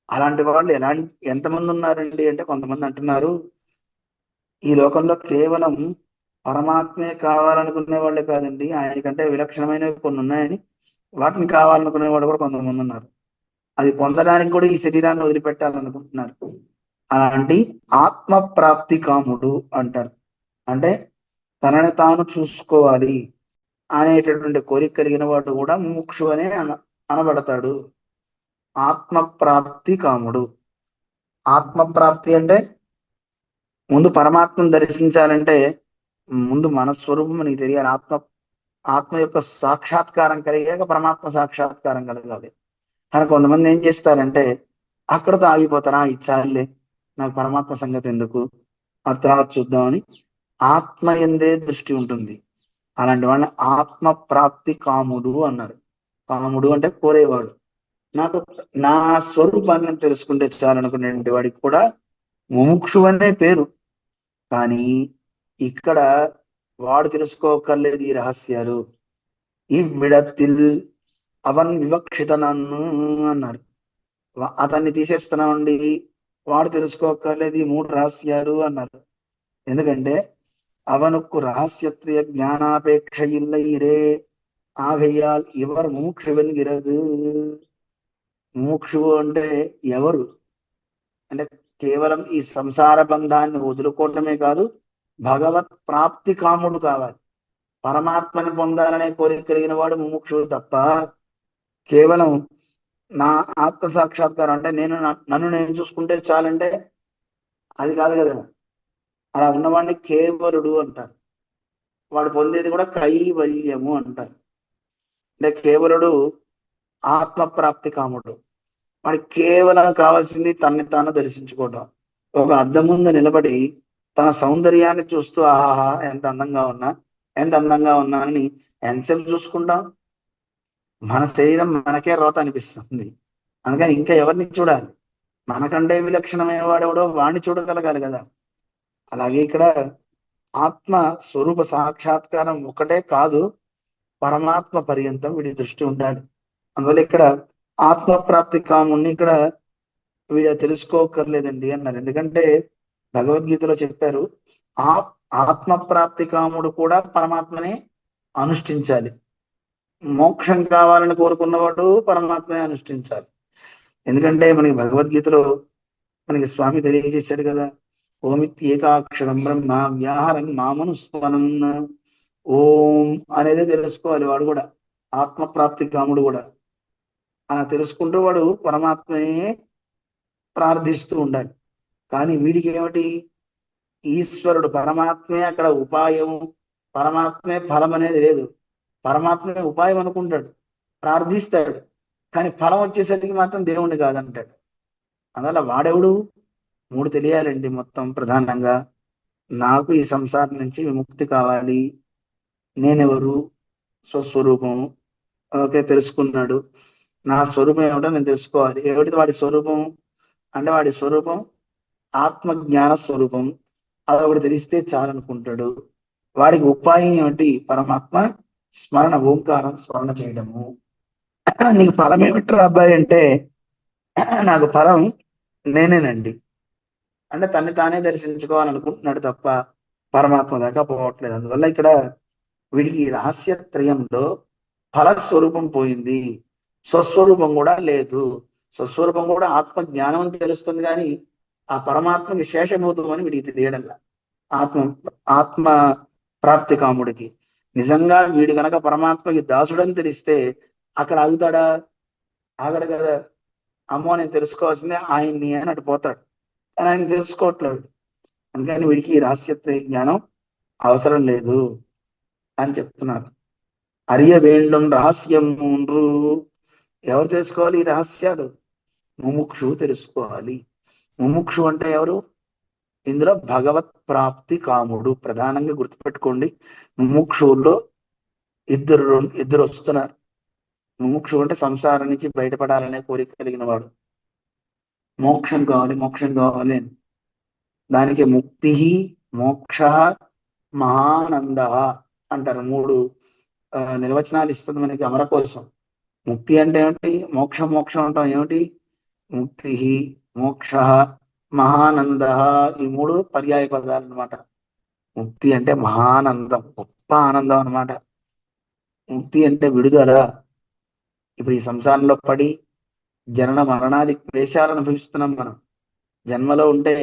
అలాంటి వాళ్ళు ఎంతమంది ఉన్నారండి అంటే, కొంతమంది అంటున్నారు ఈ లోకంలో కేవలం పరమాత్మే కావాలనుకునే వాళ్ళే కాదండి, ఆయనకంటే విలక్షణమైనవి కొన్ని ఉన్నాయని వాటిని కావాలనుకునే వాళ్ళు కూడా కొంతమంది ఉన్నారు. అది పొందడానికి కూడా ఈ శరీరాన్ని వదిలిపెట్టాలనుకుంటున్నారు. అలాంటి ఆత్మ ప్రాప్తి కాముడు అంటారు. అంటే తనని తాను చూసుకోవాలి అనేటటువంటి కోరిక కలిగిన వాడు కూడా ముముక్షు అనే అనబడతాడు. ఆత్మ ప్రాప్తి కాముడు. ఆత్మ ప్రాప్తి అంటే ముందు పరమాత్మను దర్శించాలంటే ముందు మన స్వరూపం మనకి తెలియాలి. ఆత్మ యొక్క సాక్షాత్కారం కలిగాక పరమాత్మ సాక్షాత్కారం కలగాలి. కానీ కొంతమంది ఏం చేస్తారంటే అక్కడతో ఆగిపోతారా, ఇచ్చారులే నాకు పరమాత్మ సంగతి ఎందుకు, ఆ తర్వాత చూద్దామని ఆత్మ ఎందే దృష్టి ఉంటుంది. అలాంటి వాళ్ళని ఆత్మ ప్రాప్తి కాముడు అన్నారు. కాముడు అంటే కోరేవాడు. నాకు నా స్వరూపాన్ని తెలుసుకుంటే చాలనుకునే వాడికి కూడా ముముక్షు అనే పేరు. కానీ ఇక్కడ వాడు తెలుసుకోకర్లేదు ఈ రహస్యాలు. ఈ విడతిల్ అవన్ వివక్షిత నన్ను అన్నారు. అతన్ని తీసేస్తున్నామండి, వాడు తెలుసుకోకర్లేదు ఈ 3 రహస్యాలు అన్నారు. ఎందుకంటే அவனுக்கு ரகசியத்திய ஞானாபேட்ச இல்லைரே ఆగయ్యాల్ ఇవర్ ముముక్షువెన్గిరదు. ముముక్షువు అంటే ఎవరు? అంటే కేవలం ఈ సంసార బంధాన్ని వదులుకోవటమే కాదు, భగవత్ ప్రాప్తి కాముడు కావాలి. పరమాత్మని పొందాలనే కోరిక కలిగిన వాడు ముముక్షువు తప్ప, కేవలం నా ఆత్మ సాక్షాత్కారం అంటే నన్ను నేను చూసుకుంటే చాలంటే అది కాదు కదా. అలా ఉన్నవాడిని కేవలుడు అంటారు. వాడు పొందేది కూడా కైవల్యము అంటారు. అంటే కేవలుడు ఆత్మ ప్రాప్తి కాముడు. వాడికి కేవలం కావాల్సింది తన్ని తాను దర్శించుకోవటం. ఒక అద్దం ముందు నిలబడి తన సౌందర్యాన్ని చూస్తూ ఆహాహా ఎంత అందంగా ఉన్నా, ఎంత అందంగా ఉన్నా అని ఎంతసేపు చూసుకుంటాం? మన శరీరం మనకే రోత అనిపిస్తుంది. అందుకని ఇంకా ఎవరిని చూడాలి? మనకంటే విలక్షణమైన వాడెవడో వాడిని చూడగలగాలి కదా. అలాగే ఇక్కడ ఆత్మ స్వరూప సాక్షాత్కారం ఒకటే కాదు, పరమాత్మ పర్యంతం వీడి దృష్టి ఉండాలి. అందువల్ల ఇక్కడ ఆత్మ ప్రాప్తి కాముణ్ణి ఇక్కడ వీడ తెలుసుకోకర్లేదండి అన్నారు. ఎందుకంటే భగవద్గీతలో చెప్పారు, ఆ ఆత్మ ప్రాప్తి కాముడు కూడా పరమాత్మనే అనుష్ఠించాలి. మోక్షం కావాలని కోరుకున్నవాడు పరమాత్మనే అనుష్ఠించాలి. ఎందుకంటే మనకి భగవద్గీతలో మనకి స్వామి తెలియజేశాడు కదా, ఓమిత్ ఏకాక్షరం బ్రహ్మ వ్యాహరం మామనుస్మరం. ఓం అనేది తెలుసుకోవాలి వాడు కూడా, ఆత్మ ప్రాప్తి కాముడు కూడా. అలా తెలుసుకుంటూ వాడు పరమాత్మనే ప్రార్థిస్తూ ఉండాలి. కానీ వీడికి ఏమిటి? ఈశ్వరుడు పరమాత్మే అక్కడ ఉపాయం, పరమాత్మే ఫలం అనేది లేదు. పరమాత్మే ఉపాయం అనుకుంటాడు, ప్రార్థిస్తాడు, కానీ ఫలం వచ్చేసరికి మాత్రం దేవుణ్ణి కాదంటాడు. అందువల్ల వాడెవడు? మూడు తెలియాలండి మొత్తం ప్రధానంగా. నాకు ఈ సంసారం నుంచి విముక్తి కావాలి, నేనెవరు, స్వస్వరూపం ఓకే తెలుసుకున్నాడు. నా స్వరూపం ఏమిటో నేను తెలుసుకోవాలి. ఏమిటి వాడి స్వరూపం అంటే, వాడి స్వరూపం ఆత్మజ్ఞాన స్వరూపం. అదొకటి తెలిస్తే చాలనుకుంటాడు. వాడికి ఉపాయం ఏమిటి? పరమాత్మ స్మరణ, ఓంకారం స్మరణ చేయడము. నీకు ఫలం ఏమిట్రా అబ్బాయి అంటే, నాకు ఫలం నేనేనండి అంటే తన్ని తానే దర్శించుకోవాలనుకుంటున్నాడు తప్ప పరమాత్మ దాకా పోవట్లేదు. అందువల్ల ఇక్కడ వీడికి రహస్యత్రయంలో ఫలస్వరూపం పోయింది, స్వస్వరూపం కూడా లేదు. స్వస్వరూపం కూడా ఆత్మ జ్ఞానం అని తెలుస్తుంది, కానీ ఆ పరమాత్మకి శేషభూతం అని వీడికి తెలియడంలా. ఆత్మ ఆత్మ ప్రాప్తి కాముడికి నిజంగా వీడు గనక పరమాత్మకి దాసుడని తెలిస్తే అక్కడ ఆగుతాడా? ఆగడు కదా. అమ్మో నేను తెలుసుకోవాల్సిందే ఆయన్ని అని అటు పోతాడు. కానీ ఆయన తెలుసుకోవట్లేదు. అందుకని వీడికి రహస్యత్వ జ్ఞానం అవసరం లేదు అని చెప్తున్నారు. అరియ వేండం రహస్యం మూండ్రు. ఎవరు తెలుసుకోవాలి ఈ రహస్యాలు? ముముక్షు తెలుసుకోవాలి. ముముక్షు అంటే ఎవరు? ఇందులో భగవత్ ప్రాప్తి కాముడు. ప్రధానంగా గుర్తుపెట్టుకోండి, ముముక్షువుల్లో ఇద్దరు వస్తున్నారు. ముముక్షు అంటే సంసారం నుంచి బయటపడాలనే కోరిక కలిగిన వాడు. మోక్షం కావాలి, మోక్షం కావాలి అని. దానికి ముక్తి, మోక్ష, మహానంద అంటారు. మూడు నిర్వచనాలు ఇస్తుంది మనకి అమర కోసం. ముక్తి అంటే ఏమిటి? మోక్షం. మోక్షం అంటాం ఏమిటి? ముక్తి, మోక్ష, మహానంద. ఈ మూడు పర్యాయ పదాలు అనమాట. ముక్తి అంటే మహానందం, గొప్ప ఆనందం అనమాట. ముక్తి అంటే విడుదల. ఇప్పుడు ఈ సంసారంలో పడి జనన మరణాది క్లేశాలను అనుభవిస్తున్నాం మనం. జన్మలో ఉంటే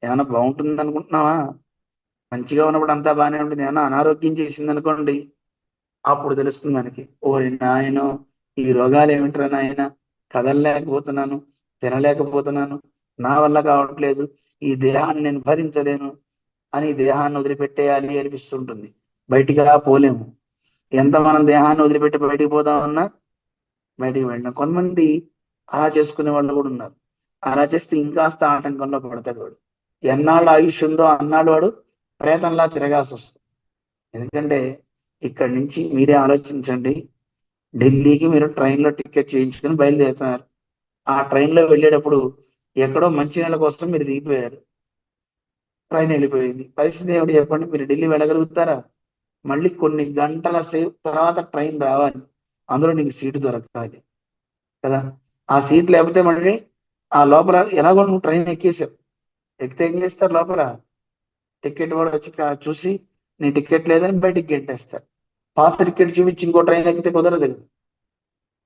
ఏమైనా బాగుంటుంది అనుకుంటున్నావా? మంచిగా ఉన్నప్పుడు అంతా బాగానే ఉంటుంది. ఏమైనా అనారోగ్యం చేసింది అనుకోండి, అప్పుడు తెలుస్తుంది మనకి, ఓరి నాయన ఈ రోగాలు ఏమిట్రా నాయన, కదలలేకపోతున్నాను, తినలేకపోతున్నాను, నా వల్ల కావట్లేదు, ఈ దేహాన్ని నేను భరించలేను అని దేహాన్ని వదిలిపెట్టేయాలి అనిపిస్తుంటుంది. బయటికి పోలేము. ఎంత మనం దేహాన్ని వదిలిపెట్టి బయటికి పోదామన్నా బయటికి వెళ్ళిన. కొంతమంది అలా చేసుకునే వాళ్ళు కూడా ఉన్నారు. అలా చేస్తే ఇంకాస్త ఆటంకంలో పడతాడు వాడు. ఎన్నాళ్ళు ఆయుష్ ఉందో అన్నాడు వాడు ప్రేతంలా తిరగాల్సి వస్తుంది. ఎందుకంటే ఇక్కడి నుంచి మీరే ఆలోచించండి, ఢిల్లీకి మీరు ట్రైన్లో టికెట్ చేయించుకొని బయలుదేరుతున్నారు. ఆ ట్రైన్లో వెళ్ళేటప్పుడు ఎక్కడో మంచినీళ్ళ కోసం మీరు దిగిపోయారు, ట్రైన్ వెళ్ళిపోయింది. పరిస్థితి ఏమిటి చెప్పండి? మీరు ఢిల్లీ వెళ్ళగలుగుతారా? మళ్ళీ కొన్ని గంటల సేపు తర్వాత ట్రైన్ రావాలి, అందులో నీకు సీటు దొరకాలి కదా. ఆ సీట్ లేకపోతే మళ్ళీ ఆ లోపల ఎలాగో నువ్వు ట్రైన్ ఎక్కేసావు, ఎక్కితే ఏం చేస్తారు? లోపల టికెట్ కూడా వచ్చి చూసి నీ టికెట్ లేదని బయటికి గెంటేస్తారు. పాత టికెట్ చూపించి ఇంకో ట్రైన్ ఎక్కితే కుదరదు.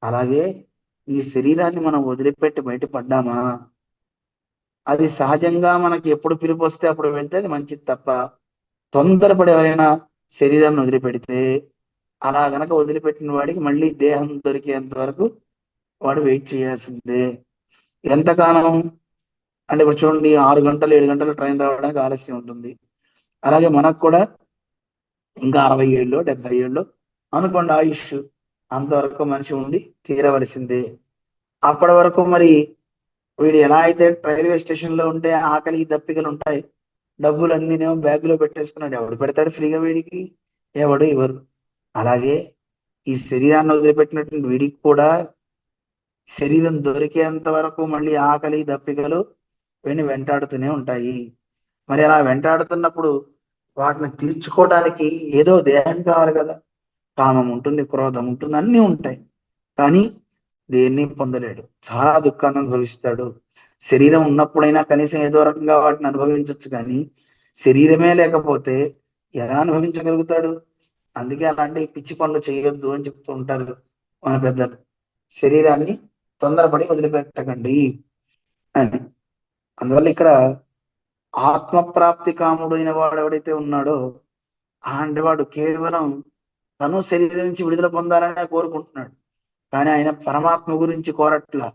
అలాగే ఈ శరీరాన్ని మనం వదిలిపెట్టి బయటపడ్డామా, అది సహజంగా మనకి ఎప్పుడు పిలుపు వస్తే అప్పుడు వెళ్తే అది మంచిది తప్ప, తొందరపడి ఎవరైనా శరీరాన్ని వదిలిపెడితే, అలా గనక వదిలిపెట్టిన వాడికి మళ్ళీ దేహం దొరికేంత వరకు వాడు వెయిట్ చేయాల్సిందే. ఎంతకాలం అంటే ఇప్పుడు చూడండి, 6 గంటలు 7 గంటలు ట్రైన్ రావడానికి ఆలస్యం ఉంటుంది. అలాగే మనకు కూడా ఇంకా 60 ఏళ్ళు 70 ఏళ్ళు అనుకోండి ఆయుష్, అంతవరకు మనిషి ఉండి తీరవలసిందే. అప్పటి వరకు మరి వీడు ఎలా అయితే రైల్వే స్టేషన్ లో ఉంటే ఆకలి దప్పికలు ఉంటాయి, డబ్బులు అన్నినేమో బ్యాగ్ లో పెట్టేసుకున్నాడు, ఎవడు పెడతాడు ఫ్రీగా వీడికి? ఎవడు ఇవ్వరు. అలాగే ఈ శరీరాన్ని వదిలిపెట్టినటువంటి వీడికి కూడా శరీరం దొరికేంత వరకు మళ్ళీ ఆకలి దప్పికలు వీడిని వెంటాడుతూనే ఉంటాయి. మరి అలా వెంటాడుతున్నప్పుడు వాటిని తీర్చుకోవడానికి ఏదో దేహం కావాలి కదా. కామం ఉంటుంది, క్రోధం ఉంటుంది, అన్నీ ఉంటాయి. కానీ దేన్ని పొందలేడు, చాలా దుఃఖాన్ని అనుభవిస్తాడు. శరీరం ఉన్నప్పుడైనా కనీసం ఏదో రకంగా వాటిని అనుభవించవచ్చు, కానీ శరీరమే లేకపోతే ఎలా అనుభవించగలుగుతాడు? అందుకే అలాంటి పిచ్చి పనులు చేయొద్దు అని చెప్తూ ఉంటారు మన పెద్దలు. శరీరాన్ని తొందరపడి వదిలిపెట్టకండి అని. అందువల్ల ఇక్కడ ఆత్మప్రాప్తి కాముడు అయిన వాడు ఎవడైతే ఉన్నాడో అలాంటి వాడు కేవలం తను శరీరం నుంచి విడుదల పొందాలనే కోరుకుంటున్నాడు, కానీ ఆయన పరమాత్మ గురించి కోరట్లా,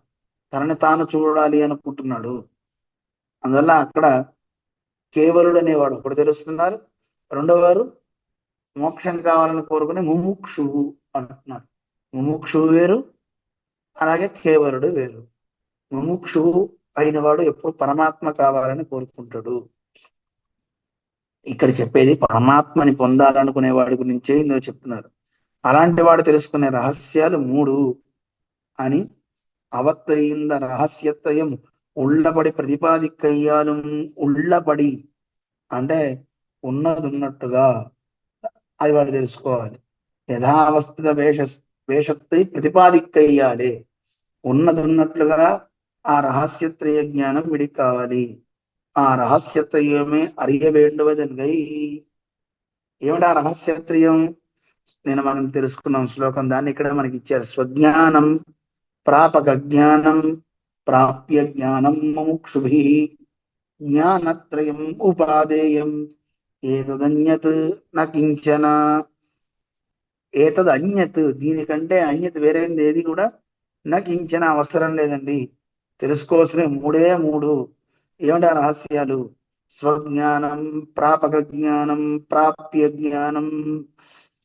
తనని తాను చూడాలి అనుకుంటున్నాడు. అందువల్ల అక్కడ కేవలుడు అనేవాడు ఒకడు తెలుస్తున్నారు, రెండో వారు మోక్షం కావాలని కోరుకునే ముముక్షువు అంటున్నారు. ముముక్షువు వేరు, అలాగే కేవలుడు వేరు. ముముక్షువు అయిన వాడు ఎప్పుడు పరమాత్మ కావాలని కోరుకుంటాడు. ఇక్కడ చెప్పేది పరమాత్మని పొందాలనుకునే వాడి గురించే ఇందులో చెప్తున్నారు. అలాంటి వాడు తెలుసుకునే రహస్యాలు 3 అని. అవత్తయింద రహస్యత్రయం ఉళ్ళబడి ప్రతిపాదికయ్యాலும், ఉళ్ళబడి అంటే ఉన్నది ఉన్నట్టుగా అది వాడు తెలుసుకోవాలి. యథావస్థిత వేషత్తి ప్రతిపాదికయ్యాలి, ఉన్నది ఉన్నట్లుగా ఆ రహస్యత్రయ జ్ఞానం విడికి కావాలి. ఆ రహస్యత్రయమే அறிய வேண்டுவதென்கை. ఏమిటా రహస్యత్రయం? నేను మనం తెలుసుకున్నాం శ్లోకం, దాన్ని ఇక్కడ మనకి ఇచ్చారు. స్వజ్ఞానం ప్రాపక జ్ఞానం ప్రాప్య జ్ఞానం ముముక్షుభి జ్ఞానత్రయం ఉపాదేయం ఏతదన్యత్ నకించన. ఏతద్ అన్యత్, దీనికంటే అన్యత్ వేరేది ఏది కూడా నకించన అవసరం లేదండి. తెలుసుకోవాల్సిన 3 ఏమిటా రహస్యాలు? స్వజ్ఞానం ప్రాపక జ్ఞానం ప్రాప్య జ్ఞానం.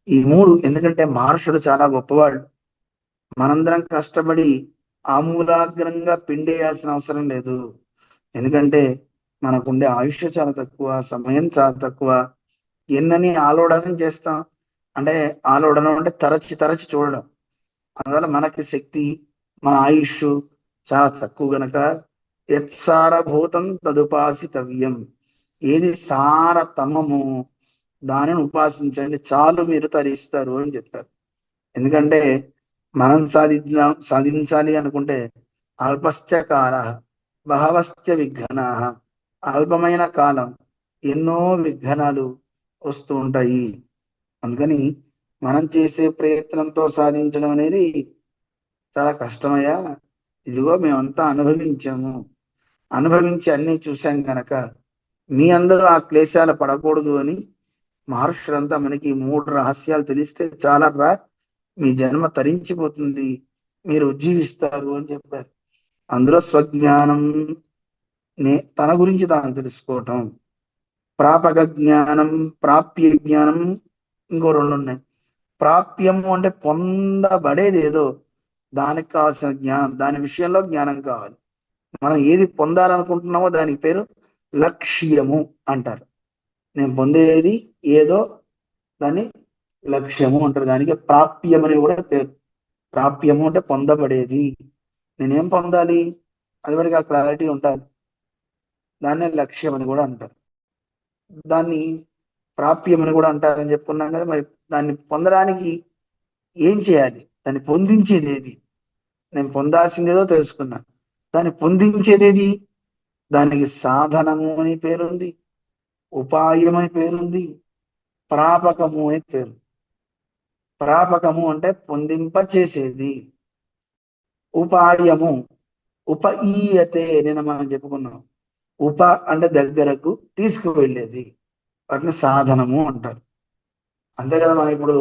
ఈ 3 ఎందుకంటే మహర్షులు చాలా గొప్పవాళ్ళు. మనందరం కష్టపడి ఆమూలాగ్రంగా పిండేయాల్సిన అవసరం లేదు. ఎందుకంటే మనకుండే ఆయుష్ చాలా తక్కువ, సమయం చాలా తక్కువ. ఎన్నని ఆలోడనం చేస్తాం, అంటే ఆలోడనం అంటే తరచి తరచి చూడడం. అందువల్ల మనకి శక్తి, మన ఆయుష్ చాలా తక్కువ గనక యత్సారభూతం తదుపాసితవ్యం, ఏది సారతమము దానిని ఉపాసించండి చాలు మీరు తరిస్తారు అని చెప్పారు. ఎందుకంటే మనం సాధించాలి అనుకుంటే అల్పశ్చ కాల బహవశ్చ విఘ్నా, అల్పమైన కాలం ఎన్నో విఘ్నాలు వస్తూ ఉంటాయి. అందుకని మనం చేసే ప్రయత్నంతో సాధించడం అనేది చాలా కష్టమయ్యా. ఇదిగో మేమంతా అనుభవించాము, అనుభవించి అన్ని చూశాం గనక మీ అందరూ ఆ క్లేశాలు పడకూడదు అని మహర్షులంతా మనకి 3 రహస్యాలు తెలిస్తే చాలా రా, మీ జన్మ తరించిపోతుంది, మీరు ఉజ్జీవిస్తారు అని చెప్పారు. అందులో స్వజ్ఞానం తన గురించి తాను తెలుసుకోవటం, ప్రాపక జ్ఞానం ప్రాప్య జ్ఞానం, ఇంకో 2 ఉన్నాయి. ప్రాప్యము అంటే పొందబడేది ఏదో దానికి కావాల్సిన జ్ఞానం, దాని విషయంలో జ్ఞానం కావాలి. మనం ఏది పొందాలనుకుంటున్నామో దానికి పేరు లక్ష్యము అంటారు. నేను పొందేది ఏదో దాన్ని లక్ష్యము అంటారు. దానికి ప్రాప్యం అని కూడా పేరు. ప్రాప్యము అంటే పొందబడేది. నేనేం పొందాలి అది వాడికి ఆ క్లారిటీ ఉండాలి, దాన్నే లక్ష్యం అని కూడా అంటారు. దాన్ని ప్రాప్యం అని కూడా అంటారని చెప్పుకున్నాం కదా. మరి దాన్ని పొందడానికి ఏం చేయాలి? దాన్ని పొందించేది ఏది? నేను పొందాల్సిందేదో తెలుసుకున్నా, దాన్ని పొందించేదేది? దానికి సాధనము అని పేరుంది, ఉపాయం అని పేరుంది, ప్రాపకము అని పేరు. ప్రాపకము అంటే పొందింప చేసేది, ఉపాయము ఉపఈయతే నిన్న మనం చెప్పుకున్నాం. ఉప అంటే దగ్గరకు తీసుకువెళ్ళేది, వాటిని సాధనము అంటారు. అంతే కదా. మనం ఇప్పుడు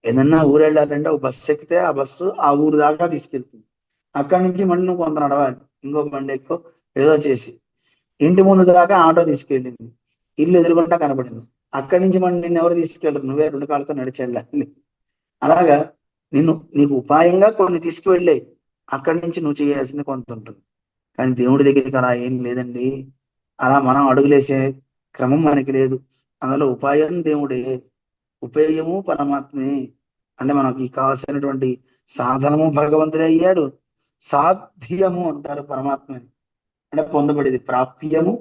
ఏదన్నా ఊరు వెళ్ళాలంటే ఒక బస్సు ఎక్కితే ఆ బస్సు ఆ ఊరు దాకా తీసుకెళ్తుంది. అక్కడి నుంచి మళ్ళీ నువ్వు కొంత నడవాలి, ఇంకో బండి ఎక్కువ ఏదో చేసి ఇంటి ముందు దాకా ఆటో తీసుకెళ్ళింది, ఇల్లు ఎదురుకుంటా కనబడింది. అక్కడి నుంచి మళ్ళీ నిన్ను ఎవరు తీసుకెళ్ళరు, నువ్వే రెండు కాళ్ళతో నడిచి వెళ్ళాలి. అలాగా నీకు ఉపాయంగా కొన్ని తీసుకువెళ్ళే, అక్కడి నుంచి నువ్వు చేయాల్సింది కొంత ఉంటుంది. కానీ దేవుడి దగ్గరికి అలా ఏం లేదండి. అలా మనం అడుగులేసే క్రమం మనకి లేదు. అందులో ఉపాయం దేవుడే, ఉపేయము పరమాత్మే. అంటే మనకి కావాల్సినటువంటి సాధనము భగవంతుడే అయ్యాడు. సాధ్యము అంటారు పరమాత్మని, అంటే పొందబడేది. ప్రాప్యము,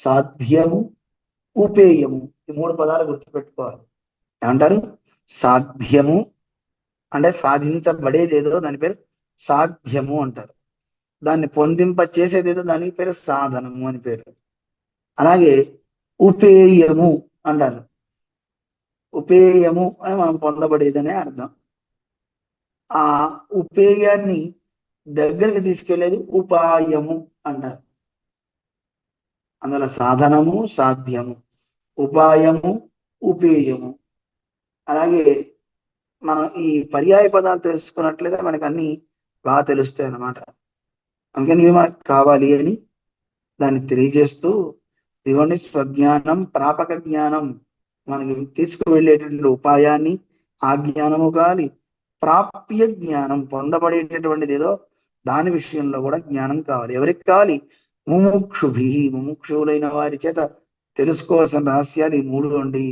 సాధ్యము, ఉపేయము, ఈ మూడు పదాలు గుర్తుపెట్టుకోవాలి. ఏమంటారు? సాధ్యము అంటే సాధించబడేది ఏదో దాని పేరు సాధ్యము అంటారు. దాన్ని పొందింప చేసేది ఏదో దాని పేరు సాధనము అని పేరు. అలాగే ఉపేయము అంటారు. ఉపేయము అని మనం పొందబడేదనే అర్థం. ఆ ఉపేయాన్ని దగ్గరికి తీసుకెళ్లేది ఉపాయము అంటారు. అందులో సాధనము, సాధ్యము, ఉపాయము, ఉపేయము. అలాగే మనం ఈ పర్యాయ పదాలు తెలుసుకున్నట్లయితే మనకు అన్ని బాగా తెలుస్తాయి అన్నమాట. అందుకని ఇవి మనకు కావాలి అని దాన్ని తెలియజేస్తూ, ఇదిగోండి స్వజ్ఞానం, ప్రాపక జ్ఞానం, మనకి తీసుకువెళ్ళేటటువంటి ఉపాయాన్ని ఆ జ్ఞానము కావాలి. ప్రాప్య జ్ఞానం, పొందబడేటటువంటిది ఏదో దాని విషయంలో కూడా జ్ఞానం కావాలి. ఎవరికి కావాలి? ముముక్షుభి, ముముక్షువులైన వారి చేత తెలుసుకోవాల్సిన రహస్యాలు ఈ మూడు అండి.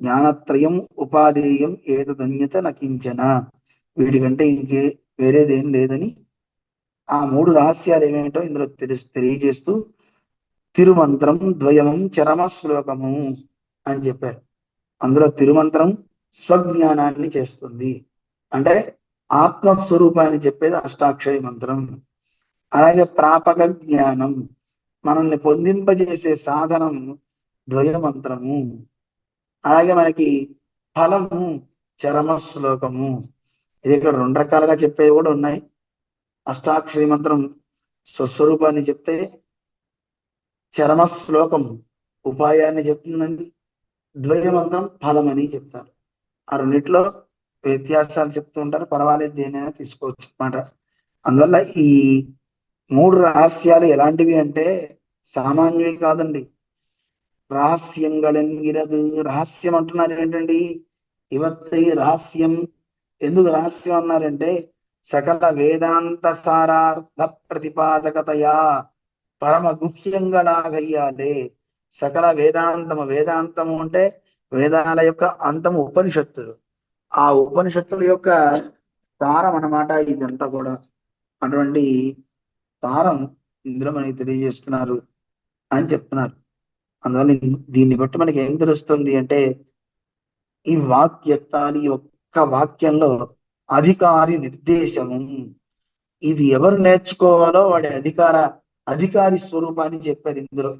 జ్ఞానత్రయం ఉపాధేయం ఏతదన్యత నకించన, వీటికంటే ఇంకే వేరేదేం లేదని ఆ మూడు రహస్యాలు ఏమేమిటో ఇందులో తెలియజేస్తూ తిరుమంత్రం ద్వయమం చరమ శ్లోకము అని చెప్పారు. అందులో తిరుమంత్రం స్వజ్ఞానాన్ని చేస్తుంది, అంటే ఆత్మస్వరూపాన్ని చెప్పేది అష్టాక్షరి మంత్రం. అలాగే ప్రాపక జ్ఞానం, మనల్ని పొందింపజేసే సాధనం ద్వయ మంత్రము. అలాగే మనకి ఫలము చరమ శ్లోకము. ఇది ఇక్కడ రెండు రకాలుగా చెప్పేవి కూడా ఉన్నాయి. అష్టాక్షరి మంత్రం స్వస్వరూపాన్ని చెప్తే, చరమ శ్లోకం ఉపాయాన్ని చెప్తుందండి, ద్వయ మంత్రం ఫలం అని చెప్తారు. ఆ రెండిట్లో వ్యత్యాసాలు చెప్తూ ఉంటారు. పర్వాలేదు, దేనైనా తీసుకోవచ్చు అన్నమాట. అందువల్ల ఈ మూడు రహస్యాలు ఎలాంటివి అంటే సామాన్యవి కాదండి. రహస్యంగళంగిరదు, రహస్యం అంటున్నారు ఏంటండి? ఇవత్తై రహస్యం. ఎందుకు రహస్యం అన్నారంటే సకల వేదాంత సారార్థ ప్రతిపాదకతయా పరమ గుహ్యంగళాగయ్యాలే. సకల వేదాంతము, వేదాంతము అంటే వేదాల యొక్క అంతము ఉపనిషత్తులు. ఆ ఉపనిషత్తుల యొక్క సారం అన్నమాట ఇదంతా కూడా. అటువంటి సారం ఇందులో మనకి తెలియజేస్తున్నారు అని చెప్తున్నారు. అందువల్ల దీన్ని బట్టి మనకి ఏం తెలుస్తుంది అంటే, ఈ వాక్యత్తాలు, ఈ ఒక్క వాక్యంలో అధికారి నిర్దేశము, ఇది ఎవరు నేర్చుకోవాలో వాడి అధికారి స్వరూపాన్ని చెప్పారు ఇందులో.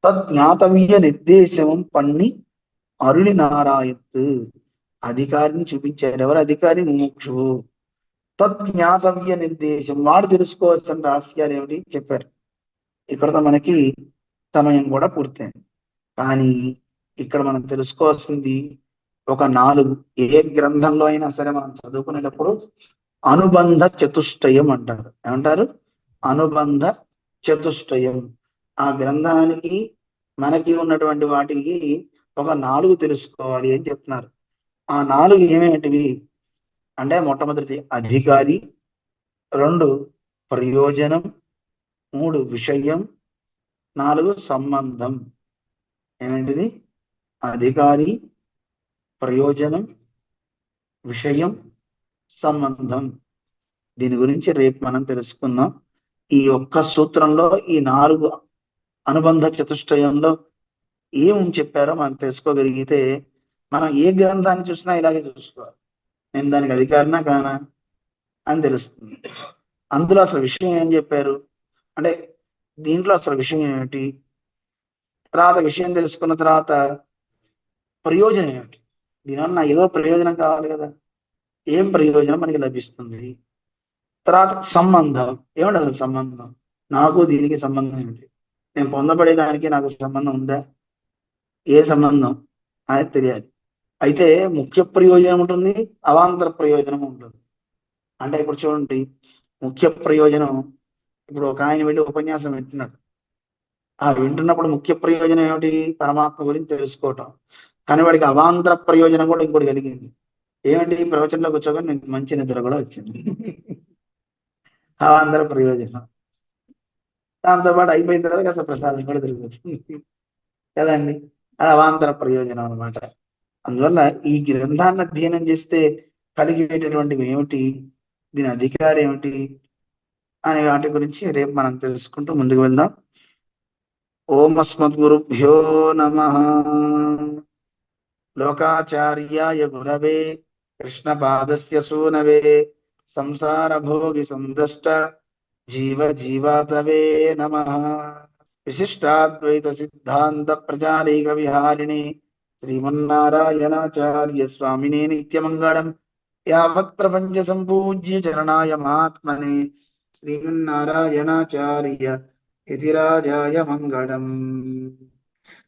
తజ్ఞాతవ్య నిర్దేశం పన్ని అరుణి నారాయత్తు, అధికారిని చూపించారు. ఎవరు అధికారి? ముముక్షువు. తజ్ఞాతవ్య నిర్దేశం, వాడు తెలుసుకోవాల్సిన రహస్యాలు ఏమిటి చెప్పారు. ఇక్కడతో మనకి సమయం కూడా పూర్తయింది. కానీ ఇక్కడ మనం తెలుసుకోవాల్సింది ఒక 4. ఏ గ్రంథంలో అయినా సరే మనం చదువుకునేటప్పుడు అనుబంధ చతుష్టయం అంటారు. ఏమంటారు? అనుబంధ చతుష్టయం. ఆ గ్రంథానికి మనకి ఉన్నటువంటి వాటికి ఒక 4 తెలుసుకోవాలి అని చెప్తున్నారు. ఆ 4 ఏమేమిటివి అంటే, మొట్టమొదటిది అధికారి, 2 ప్రయోజనం, 3 విషయం, 4 సంబంధం. ఏమేంటిది? అధికారి, ప్రయోజనం, విషయం, సంబంధం. దీని గురించి రేపు మనం తెలుసుకుందాం. ఈ ఒక్క సూత్రంలో ఈ 4 అనుబంధ చతుష్టయంలో ఏం చెప్పారో మనం తెలుసుకోగలిగితే, మనం ఏ గ్రంథాన్ని చూసినా ఇలాగే చూసుకోవాలి. నేను దానికి అధికారినా కానా అని తెలుస్తుంది. అందులో అసలు విషయం ఏం చెప్పారు అంటే, దీంట్లో అసలు విషయం ఏమిటి, తర్వాత విషయం తెలుసుకున్న తర్వాత ప్రయోజనం ఏమిటి, దీనివల్ల ఏదో ప్రయోజనం కావాలి కదా, ఏం ప్రయోజనం మనకి లభిస్తుంది. తర్వాత సంబంధం, ఏమంటే అసలు సంబంధం, నాకు దీనికి సంబంధం ఏమిటి. నేను పొందబడేదానికి నాకు సంబంధం ఉందా, ఏ సంబంధం అనేది తెలియాలి. అయితే ముఖ్య ప్రయోజనం ఉంటుంది, అవాంతర ప్రయోజనం ఉంటుంది. అంటే ఇప్పుడు చూడండి, ముఖ్య ప్రయోజనం, ఇప్పుడు ఒక ఆయన వెళ్ళి ఉపన్యాసం వింటున్నాడు. ఆ వింటున్నప్పుడు ముఖ్య ప్రయోజనం ఏమిటి? పరమాత్మ గురించి తెలుసుకోవటం. కానీ వాడికి అవాంతర ప్రయోజనం కూడా ఇంకోటి కలిగింది. ఏమిటి? ప్రవచనంలో కూర్చోగానే నీకు మంచి నిద్ర కూడా వచ్చింది. అవాంతర ప్రయోజనం. దాంతోపాటు అయిపోయిన తర్వాత కాస్త ప్రసాదం కూడా దొరుకుతుంది కదండి. అది అవాంతర ప్రయోజనం అనమాట. అందువల్ల ఈ గ్రంథాన్ని అధ్యయనం చేస్తే కలిగేటటువంటివి ఏమిటి, దీని అధికారం ఏమిటి అనే వాటి గురించి రేపు మనం తెలుసుకుంటూ ముందుకు వెళ్దాం. ఓం అస్మద్గురుభ్యో నమః. లోకాచార్యాయ గురవే కృష్ణపాదస్య సూనవే సంసారభోగి సందష్ట జీవ జీవాతవే నమః. విశిష్టాద్వైత సిద్ధాంత ప్రచారైక విహారిణి శ్రీమన్నారాయణాచార్య స్వామినే నిత్యమంగళం. యావత్ ప్రపంచ సంపూజ్య చరణాయ మహాత్మనే శ్రీమన్నారాయణాచార్య యతిరాజాయ మంగళం.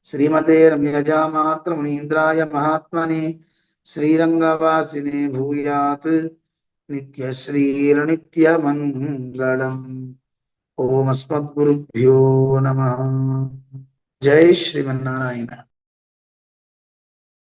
శ్రీమతే రమ్యజామాతృమునీంద్రాయ మహాత్మనే శ్రీరంగవాసినే భూయాత్ నిత్యశ్రీర్నిత్యమంగళం. ఓం అస్మద్గురుభ్యో నమః. జై శ్రీమన్నారాయణ.